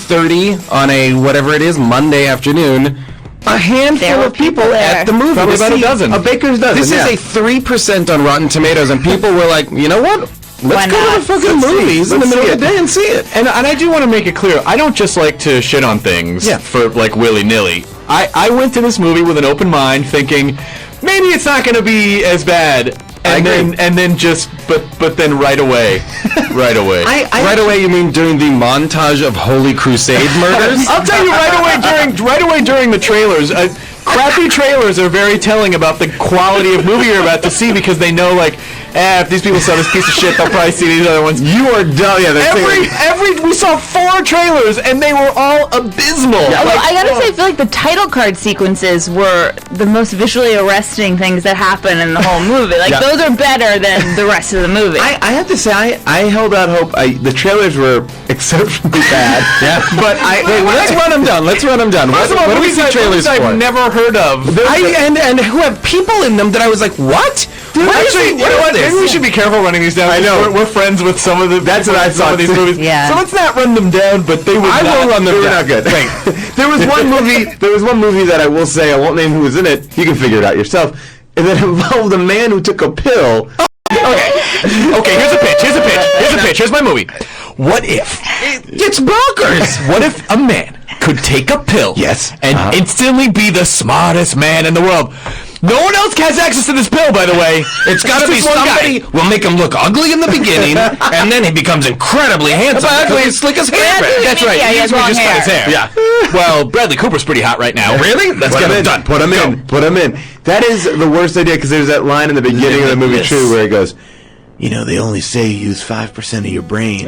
8:30 on a whatever it is Monday afternoon. A handful of people at the movie. Probably about a dozen. A baker's dozen. This is a 3% on Rotten Tomatoes, and people were like, you know what? Let's go to the fucking movies in the middle of the day and see it. And I do want to make it clear, I don't just like to shit on things for like willy-nilly. I went to this movie with an open mind, thinking maybe it's not going to be as bad. And then right away. Right away, you mean during the montage of Holy Crusade murders? I'll tell you right away during the trailers. Crappy trailers are very telling about the quality of movie you're about to see, because they know, like, if these people saw this piece of shit, they'll probably see these other ones. You are dumb. Yeah, we saw 4 trailers, and they were all abysmal. Yeah, I gotta say, I feel like the title card sequences were the most visually arresting things that happen in the whole movie. Like, those are better than the rest of the movie. I have to say, I held out hope. The trailers were exceptionally bad. But let's run them down. What do we see trailers for? I've never heard of. And who have people in them that I was like, what? Actually, you know what? Maybe we should be careful running these down. I know. We're friends with some of the. That's what I thought. Of these movies. Yeah. So let's not run them down. But they would. I will run them down. They were not good. There was one movie that I will say, I won't name who was in it. You can figure it out yourself. And that involved a man who took a pill. Okay. Here's a pitch. Here's my movie. What if? It's bonkers. What if a man could take a pill? Yes. And instantly be the smartest man in the world? No one else has access to this pill, by the way. It's got to be somebody. We'll make him look ugly in the beginning, and then he becomes incredibly handsome. Ugly and slick as hair. That's right. Yeah, he has long just cut his hair. Yeah. Well, Bradley Cooper's pretty hot right now. Really? Let's get him done. Put him in. That is the worst idea, because there's that line in the beginning of the movie True where he goes, you know, they only say you use 5% of your brain.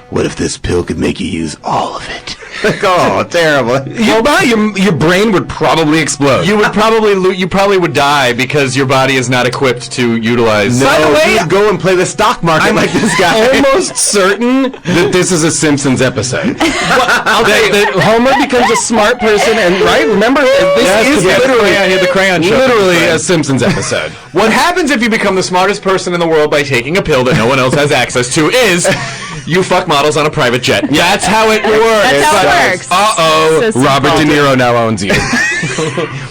What if this pill could make you use all of it? Oh, terrible. Your brain would probably explode. You probably would die because your body is not equipped to utilize. No, by the way, you'd go and play the stock market like this guy. Almost certain that this is a Simpsons episode. That Homer becomes a smart person, and remember, this is literally the crayon show. Literally a Simpsons episode. What happens if you become the smartest person in the world by taking a pill that no one else has access to is you fuck models on a private jet. That's how it works. That's how it works. Uh-oh. So Robert De Niro now owns you.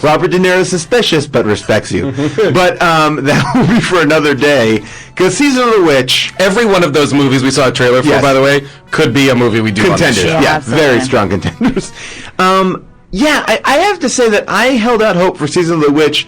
Robert De Niro is suspicious but respects you. But that will be for another day. Because Season of the Witch... Every one of those movies we saw a trailer for, by the way, could be a movie we do contenders. On the show. Yeah, very strong contenders. I have to say that I held out hope for Season of the Witch.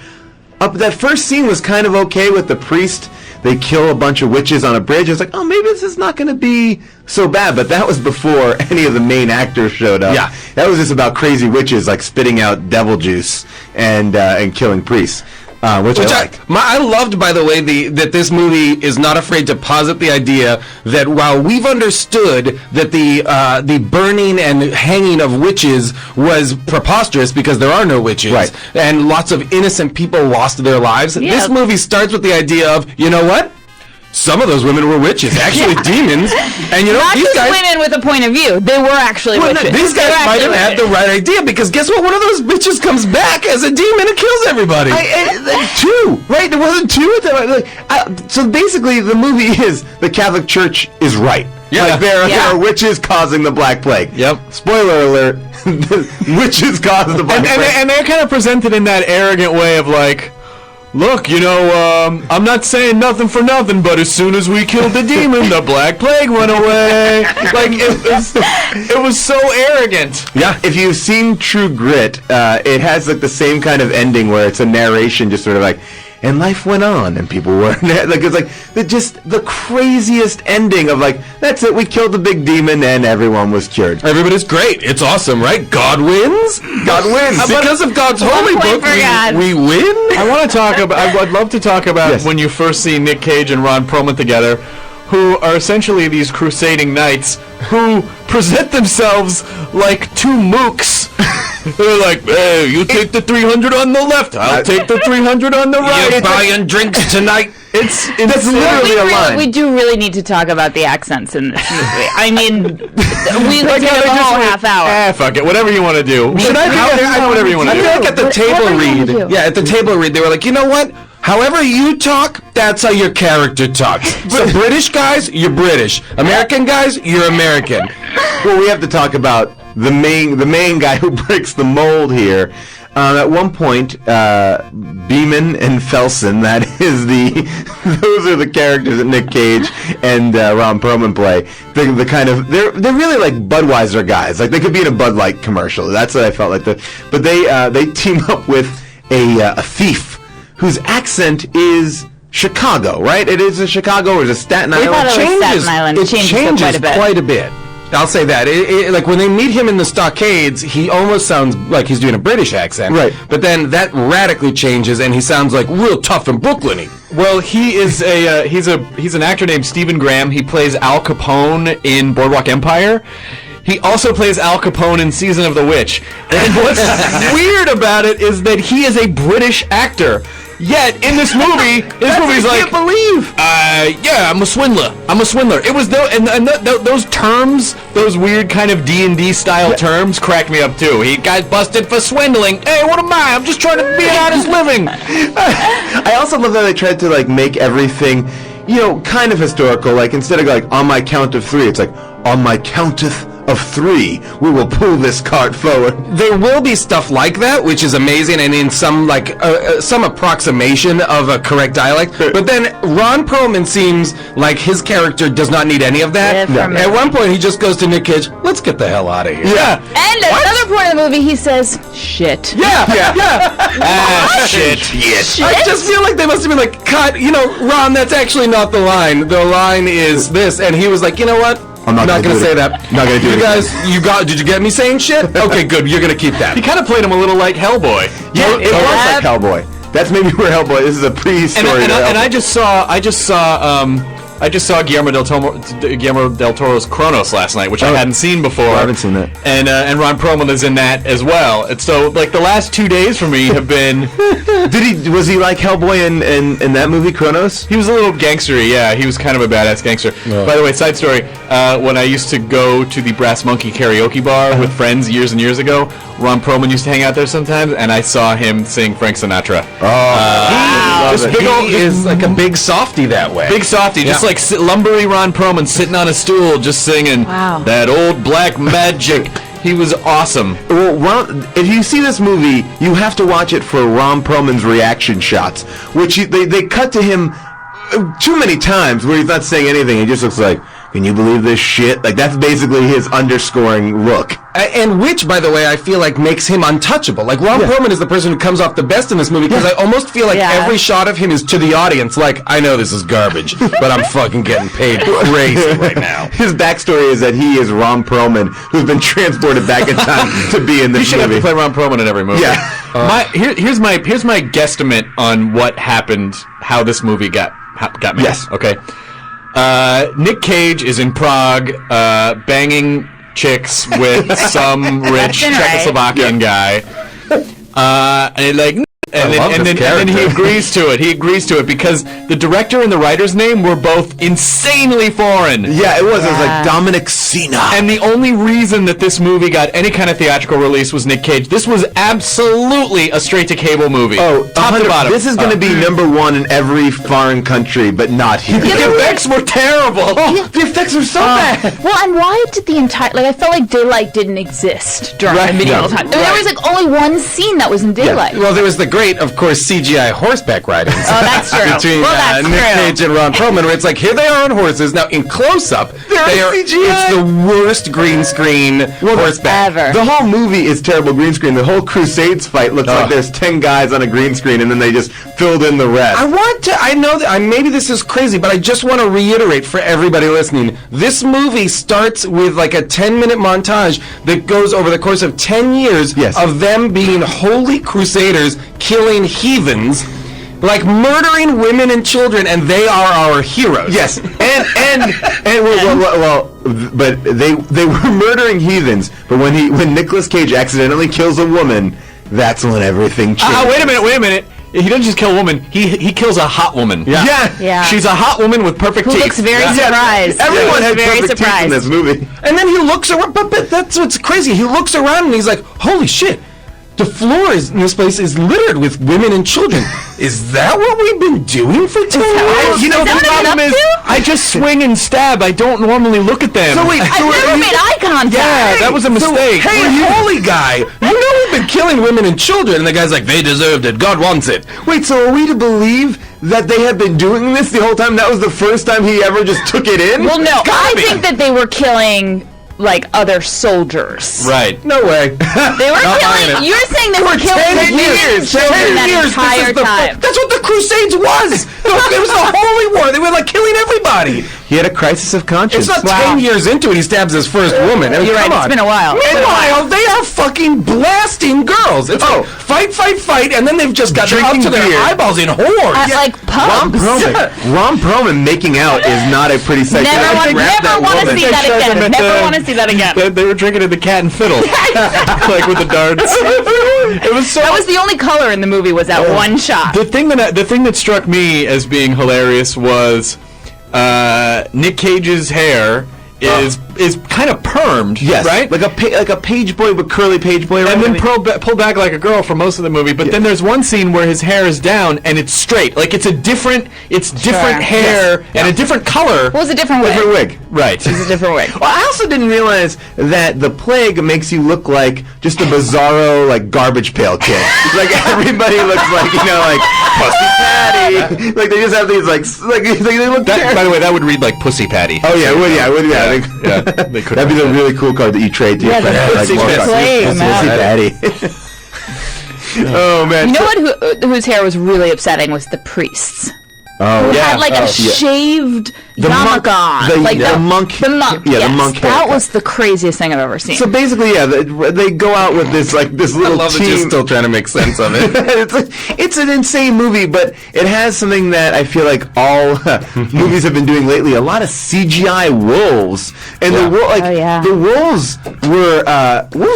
That first scene was kind of okay with the priest. They kill a bunch of witches on a bridge. I was like, oh, maybe this is not going to be so bad. But that was before any of the main actors showed up. Yeah. That was just about crazy witches, like spitting out devil juice and killing priests. Which I liked. I loved, by the way, that this movie is not afraid to posit the idea that while we've understood that the burning and hanging of witches was preposterous because there are no witches, and lots of innocent people lost their lives, this movie starts with the idea of, you know what? Some of those women were witches, actually demons, and not these guys, women with a point of view. They were actually witches. These guys might have had the right idea, because guess what? One of those bitches comes back as a demon and kills everybody. Two, right? There wasn't two. So basically, the movie is the Catholic Church is right. Yeah, like there are witches causing the Black Plague. Yep. Spoiler alert: witches caused the Black Plague, and they're kind of presented in that arrogant way of like, look, you know, I'm not saying nothing for nothing, but as soon as we killed the demon, the Black Plague went away. Like, it was so arrogant. Yeah. If you've seen True Grit, it has like the same kind of ending where it's a narration, just sort of like, and life went on, and people were like, it's like the craziest ending of like, that's it, we killed the big demon and everyone was cured. Everybody's great. It's awesome, right? God wins. God wins because of God's holy book. We win. I'd love to talk about when you first see Nick Cage and Ron Perlman together, who are essentially these crusading knights who present themselves like two mooks. They're like, hey, you take the 300 on the left, I'll take the 300 on the right. You're buying drinks tonight. That's literally a line. We do really need to talk about the accents in this movie. I mean, we could take a whole half hour. Fuck it, whatever you want to do. Whatever you want to do. I feel like at the table read. Yeah, at the table read, they were like, you know what? However you talk, that's how your character talks. So British guys, you're British. American guys, you're American. Well, we have to talk about the main guy who breaks the mold here. At one point, Beeman and Felson, those are the characters that Nick Cage and Ron Perlman play. The kind of they're really like Budweiser guys. Like they could be in a Bud Light commercial. That's what I felt like. But they team up with a thief whose accent is Chicago, right? It is a Chicago or is it Staten Island? We thought it was Staten Island. It changes quite a bit. I'll say that. Like when they meet him in the stockades, he almost sounds like he's doing a British accent. Right. But then that radically changes, and he sounds like real tough and Brooklyn-y. Well, he is he's an actor named Stephen Graham. He plays Al Capone in Boardwalk Empire. He also plays Al Capone in Season of the Witch. And what's weird about it is that he is a British actor. Yet in this movie, movie's like, I can't believe. Yeah, I'm a swindler. It was those terms, those weird kind of D&D style terms, cracked me up too. He got busted for swindling. Hey, what am I? I'm just trying to be an honest living. I also love that they tried to like make everything, kind of historical. Like instead of like on my count of 3, it's like on my counteth of 3, we will pull this cart forward. There will be stuff like that, which is amazing, and in some some approximation of a correct dialect. But then Ron Perlman seems like his character does not need any of that. At one point, he just goes to Nick Cage, "Let's get the hell out of here." Yeah. And at another point in the movie, he says, "Shit." Yeah. Shit. I just feel like they must have been like, "Cut, Ron, that's actually not the line. The line is this," and he was like, "You know what? I'm not going to say that. Not going to do it. You guys, did you get me saying shit? Okay, good. You're going to keep that." He kind of played him a little like Hellboy. Yeah, it was like Hellboy. That's maybe where Hellboy. This is a pre-story. And I just saw Guillermo del Toro's Kronos last night, which I hadn't seen before. I haven't seen that. And Ron Perlman is in that as well. And so, like, the last 2 days for me have been... Was he like Hellboy in that movie, Kronos? He was a little gangstery, yeah. He was kind of a badass gangster. Oh. By the way, side story, when I used to go to the Brass Monkey karaoke bar with friends years and years ago, Ron Perlman used to hang out there sometimes, and I saw him sing Frank Sinatra. Oh, wow. He is like a big softy that way. Big softy, just like lumbery Ron Perlman sitting on a stool just singing that old black magic. He was awesome. Well, if you see this movie, you have to watch it for Ron Perlman's reaction shots, which they cut to him too many times where he's not saying anything. He just looks like, "Can you believe this shit?" Like, that's basically his underscoring look. And which, by the way, I feel like makes him untouchable. Like, Ron Perlman is the person who comes off the best in this movie because I almost feel like every shot of him is to the audience like, I know this is garbage, but I'm fucking getting paid crazy right now. His backstory is that he is Ron Perlman, who's been transported back in time to be in this movie. You should have to play Ron Perlman in every movie. Yeah. Here's my guesstimate on what happened, how this movie got made. Yes. Okay. Nick Cage is in Prague banging chicks with some rich Czechoslovakian guy. And then he agrees to it. He agrees to it because the director and the writer's name were both insanely foreign. Yeah, it was. It was like Dominic Sena. And the only reason that this movie got any kind of theatrical release was Nick Cage. This was absolutely a straight-to-cable movie. Oh, top to bottom. This is going to be #1 in every foreign country, but not here. The effects were terrible. The effects were so bad. Well, and why did the entire... Like, I felt like daylight didn't exist during the medieval time. I mean, there was, like, only one scene that was in daylight. Well, there was the great, of course, CGI horseback riding. Oh, that's true. Between Nick Cage and Ron Perlman, where it's like, here they are on horses. Now, in close-up, they are CGI. It's the worst green screen horseback. Ever. The whole movie is terrible green screen. The whole Crusades fight looks like there's 10 guys on a green screen, and then they just filled in the rest. I know that, maybe this is crazy, but I just want to reiterate for everybody listening, this movie starts with like a 10-minute montage that goes over the course of 10 years of them being holy crusaders, killing heathens, like murdering women and children, and they are our heroes. Yes, but they were murdering heathens. But when Nicolas Cage accidentally kills a woman, that's when everything changes. Wait a minute. He doesn't just kill a woman. He kills a hot woman. Yeah. She's a hot woman with perfect teeth. Who looks very surprised. Everyone has very perfect surprised teeth in this movie. And then he looks around, but that's what's crazy. He looks around and he's like, holy shit. the floor in this place is littered with women and children. Is that what we've been doing for 10 years? You know, the problem is, I just swing and stab. I don't normally look at them. So wait, I never made eye contact. Yeah, that was a mistake. Hey, holy guy, you know we've been killing women and children, and the guy's like, they deserved it. God wants it. Wait, so are we to believe that they had been doing this the whole time? That was the first time he ever just took it in? Well, no, I think that they were killing like other soldiers. Right. No way. They were killing. You're saying they were killing 10 women and years. children 10 that years. entire time. That's what the Crusades was. It was a holy war. They were like killing everybody. He had a crisis of conscience. It's not 10 years into it. He stabs his first woman. I mean, You're right. come on. It's been a while. Meanwhile, they are fucking blasting girls. It's like fight, and then they've just got up to their eyeballs in hordes. At like Ron pubs. Perlman making out is not a pretty sight. Never want to see that They showed them again. at Never want to see that again. They were drinking at the Cat and Fiddle, like with the darts. It was so. That was the only color in the movie. Was that one shot? The thing that struck me as being hilarious was Nick Cage's hair is kind of permed, Yes, right? like a page boy, but curly page boy, right? And then pulled back like a girl for most of the movie. But then there's one scene where his hair is down and it's straight, like it's different hair and a different color. What was a different wig? different wig. Right. It was a different wig. Well, I also didn't realize that the plague makes you look like just a bizarro, like garbage pail kid. Like everybody looks like like Pussy Patty. Like they just have these like they look. By the way, that would read like Pussy Patty. Oh yeah, it would. Yeah, they could. That'd be the really cool card that you trade to your Yeah, friend. the Like, Pussy Morgoth. Patty. Pussy Patty. Oh man. You know what? Whose hair was really upsetting was the priests. Oh Who yeah. had like a shaved monk- yarmulke on. the Like monk- The monk. yeah, the yes. monk That haircut. was the craziest thing I've ever seen. So basically, yeah, they go out with this this I little love that team. you're still trying to make sense of it. it's an insane movie, but it has something that I feel like all movies have been doing lately. A lot of CGI wolves, and the wolves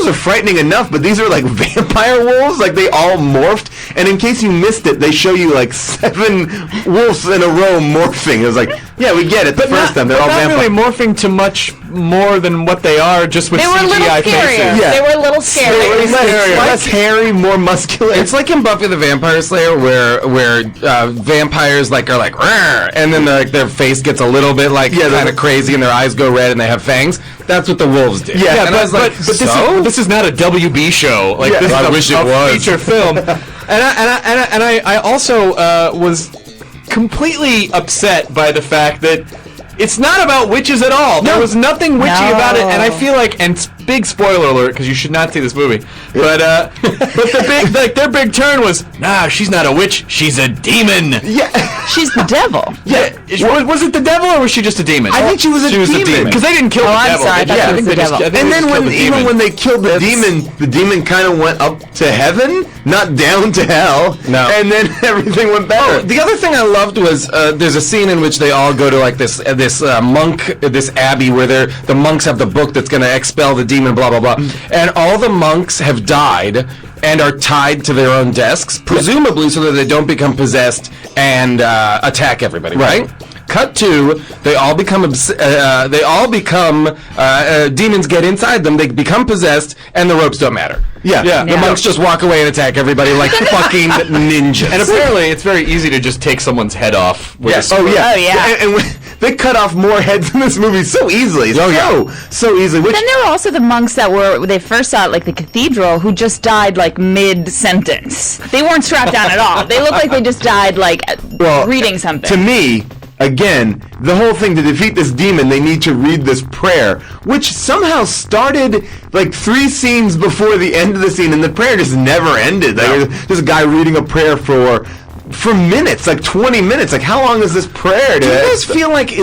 are frightening enough, but these are like vampire wolves. Like they all morphed, and in case you missed it, they show you like 7 wolves in a row morphing. It was like, yeah, we get it. The first time they're all not vampire. really morphing to much more than what they are, just with they were a little CGI scarier. faces. Yeah. They were a little scarier. Less hairy, more muscular. It's like in Buffy the Vampire Slayer, where vampires are like, "Rrr," and then their face gets a little bit kind of crazy, and their eyes go red, and they have fangs. That's what the wolves did. Yeah, and I was like, but this is not a WB show. Like this I is wish it a was. feature film. And I also was completely upset by the fact that it's not about witches at all. There was nothing witchy about it, and I feel like, and big spoiler alert because you should not see this movie. But their big turn was, nah, she's not a witch, she's a demon. Yeah, She's the devil. Yeah, was it the devil or was she just a demon? I think she was a demon. Because they didn't kill the I'm devil. sorry, I thought it was the devil. And then when they killed the demon kind of went up to heaven, not down to hell. No. And then everything went better. The other thing I loved was there's a scene in which they all go to like this abbey where the monks have the book that's going to expel the demon, blah blah blah, and all the monks have died and are tied to their own desks, presumably so that they don't become possessed and attack everybody. Right? Cut to, they all become demons get inside them. They become possessed, and the ropes don't matter. Yeah. The monks just walk away and attack everybody like fucking ninjas. And apparently, it's very easy to just take someone's head off. Yes. Oh yeah. Oh, yeah. And they cut off more heads in this movie so easily. So easily. Which Then there were also the monks that were, they first saw at like the cathedral, who just died like mid-sentence. They weren't strapped down at all. They looked like they just died like reading something. to me, again, the whole thing to defeat this demon, they need to read this prayer, which somehow started like 3 scenes before the end of the scene, and the prayer just never ended. Like, there's a guy reading a prayer for minutes, like 20 minutes. Like, how long is this prayer? Do you guys feel like